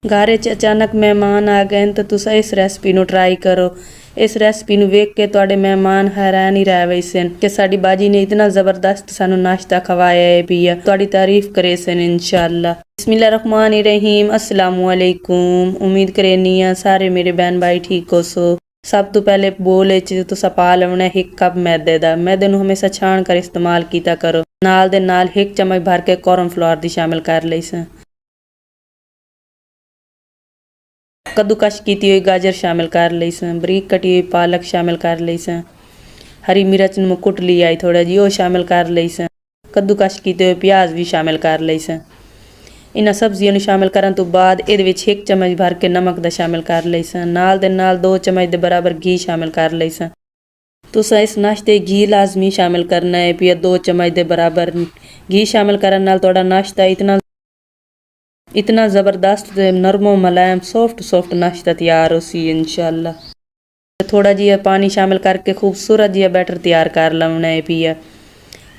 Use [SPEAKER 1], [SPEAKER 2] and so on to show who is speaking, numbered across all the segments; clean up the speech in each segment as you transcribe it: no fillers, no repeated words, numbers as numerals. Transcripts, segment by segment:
[SPEAKER 1] ਘਰ 'ਚ ਅਚਾਨਕ ਮਹਿਮਾਨ ਆ ਗਏ ਤਾਂ ਤੁਸੀਂ ਇਸ ਰੈਸਪੀ ਨੂੰ ਟਰਾਈ ਕਰੋ। ਇਸ ਰੈਸਪੀ ਨੂੰ ਵੇਖ ਕੇ ਤੁਹਾਡੇ ਮਹਿਮਾਨ ਹੈਰਾਨ ਹੀ ਰਹਿ ਗਏ ਸਨ ਕਿ ਸਾਡੀ ਬਾਜੀ ਨੇ ਇਤਨਾ ਜ਼ਬਰਦਸਤ ਸਾਨੂੰ ਨਾਸ਼ਤਾ ਖਵਾਇਆ ਹੈ ਵੀ ਤੁਹਾਡੀ ਤਾਰੀਫ ਕਰੇ ਸਨ इंशाअल्लाह। बिस्मिल्लाहिर्रहमानिर्रहीम। अस्सलामु अलैकुम। उम्मीद करनी आ सारे मेरे बहन भाई ठीक हो सो। सब तो पहले बोल तुसा पा लवना 1 कप मैदे दा। मैदे नूं हमेशा छाण कर इस्तेमाल कीता करो। नाल दे नाल 1 चम्मच भर के कॉर्नफ्लोर दी शामिल कर लई स। कद्दूकश की हुई गाजर शामिल कर ली स। बरीक कटी हुई पालक शामिल कर ली स। हरी मिर्च नूं कुट ली आई थोड़ा जी वो शामिल कर ली स। कद्दूकश किए हुए प्याज भी शामिल कर ली स। इन्हां सब्जियों नूं शामिल करन तो बाद इहदे विच 1 चम्मच भर के नमक दा शामिल कर ली स। नाल दे नाल 2 चम्मच दे बराबर घी शामिल कर ली स। तुसां इस नाश्ते घी लाजमी शामिल करना है भी 2 चम्मच दे बराबर घी शामिल करन नाल तुहाडा नाश्ता इतना ज़बरदस्त नरमो मुलायम सॉफ्ट नाश्ता तैयार हो सी इंशाअल्लाह। थोड़ा जिहा पानी शामिल करके खूबसूरत जिहा बैटर तैयार कर लवना है पिया।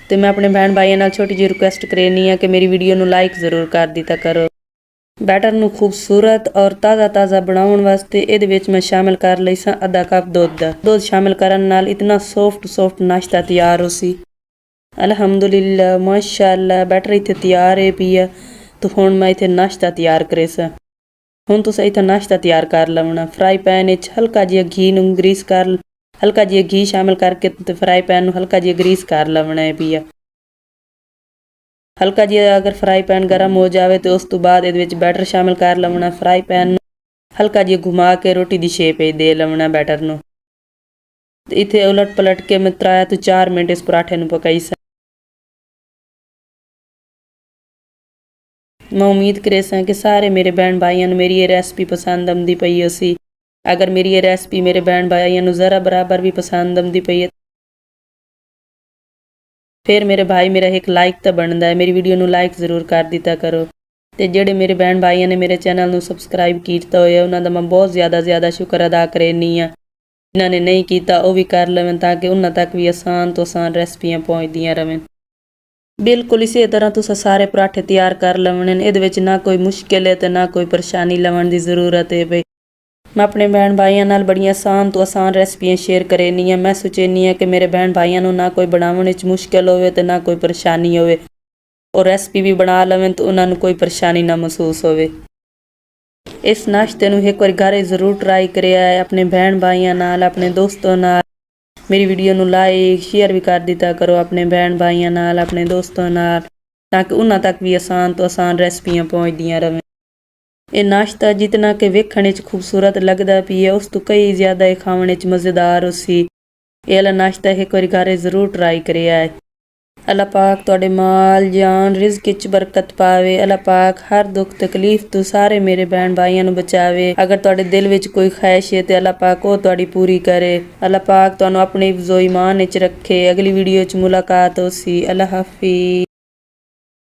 [SPEAKER 1] तो मैं अपने बहन भाइयों नाल छोटी जी रिक्वेस्ट करनी है कि मेरी वीडियो नूं लाइक ज़रूर कर दिता करो। बैटर नूं खूबसूरत और ताज़ा बनाउण वास्ते इहदे विच मैं शामिल कर लई सां आधा कप दुध शामिल करन नाल इतना सॉफ्ट नाश्ता तैयार हो सी। अल्हम्दुलिल्लाह माशाअल्लाह बैटर इत्थे तैयार है पिया। तो हुण मैं इत्थे नाश्ता तैयार करे सा। हुण तुसीं इत्थे नाश्ता तैयार कर लवना। फ्राई पैन विच हल्का जिहा घी नूं ग्रीस कर हल्का जिहा घी शामिल करके ते फ्राई पैन नूं हल्का जिहा ग्रीस कर लवना है पिया। हल्का जिहा अगर फ्राई पैन गर्म हो जाए तो उस तो बाद इहदे विच बैटर शामिल कर लवना। फ्राई पैन हल्का जिहा घुमा के रोटी दी शेप दे लवना बैटर नूं। इत्थे उलट पलट के मैं 3 तो 4 मिनट इस पराठे नूं पकाई सा। मैं उम्मीद करे सां कि सारे मेरे बहन भाइयों मेरी ये रेसिपी पसंद आंदी पई होसी। अगर मेरी ये रेसिपी मेरे बहन भाइयों ज़रा बराबर भी पसंद आंदी पई है फिर मेरे भाई मेरा एक लाइक तो बनता है। मेरी वीडियो नूं लाइक ज़रूर कर दिता करो। ते जेड़े मेरे बहन भाइयों ने मेरे चैनल नूं सबसक्राइब कीता होया उन्हां दा मैं बहुत ज़्यादा शुक्र अदा करनी आ। जिन्हां ने नहीं कीता वो भी कर लवें ताकि उन्हां तक भी आसान तो आसान रेसिपियां पहुँचदियां रहें। बिल्कुल इसी तरह तुस सारे पराठे तैयार कर लवने। इहदे विच ना कोई मुश्किल है तो ना कोई परेशानी लवन की ज़रूरत है। भाई मैं अपने बहन भाइयों नाल बड़ी आसान तो आसान रेसिपियां शेयर करनी है। मैं सोचनी है कि मेरे बहन भाइयों नूं ना कोई बनाने मुश्किल होवे तो ना कोई परेशानी होवे और रेसिपी भी बना लवें तो उन्हां नूं कोई परेशानी ना महसूस होवे। इस नाश्ते नूं एक बार घर ज़रूर ट्राई करिया है अपने बहन भाइयों नाल अपने दोस्तों नाल। मेरी वीडियो नूं लाइक शेयर भी कर दिता करो अपने बहन भाइयों नाल अपने दोस्तों नाल ताकि उन्हां तक भी आसान तो आसान रेसिपियां पहुँचदियां रहें। ये नाश्ता जितना कि वेखण विच खूबसूरत लगदा पई है उस तो कई ज़्यादा खावण विच मज़ेदार होसी। ये वाला नाश्ता एक बार घर ज़रूर ट्राई करिया है। अल्लाह पाक तुहाडे माल जान रिज़्क विच बरकत पावे। अल्लाह पाक हर दुख तकलीफ तो सारे मेरे बहन भाइयों नूं बचावे। अगर तुहाडे दिल विच कोई ख्वाहिश है तो अल्लाह पाक वो तुहाडी पूरी करे। अल्लाह पाक तुहानूं अपने हिफ्ज़ो ईमान विच रखे। अगली वीडियो च मुलाकात होसी। अल्लाह हाफिज़।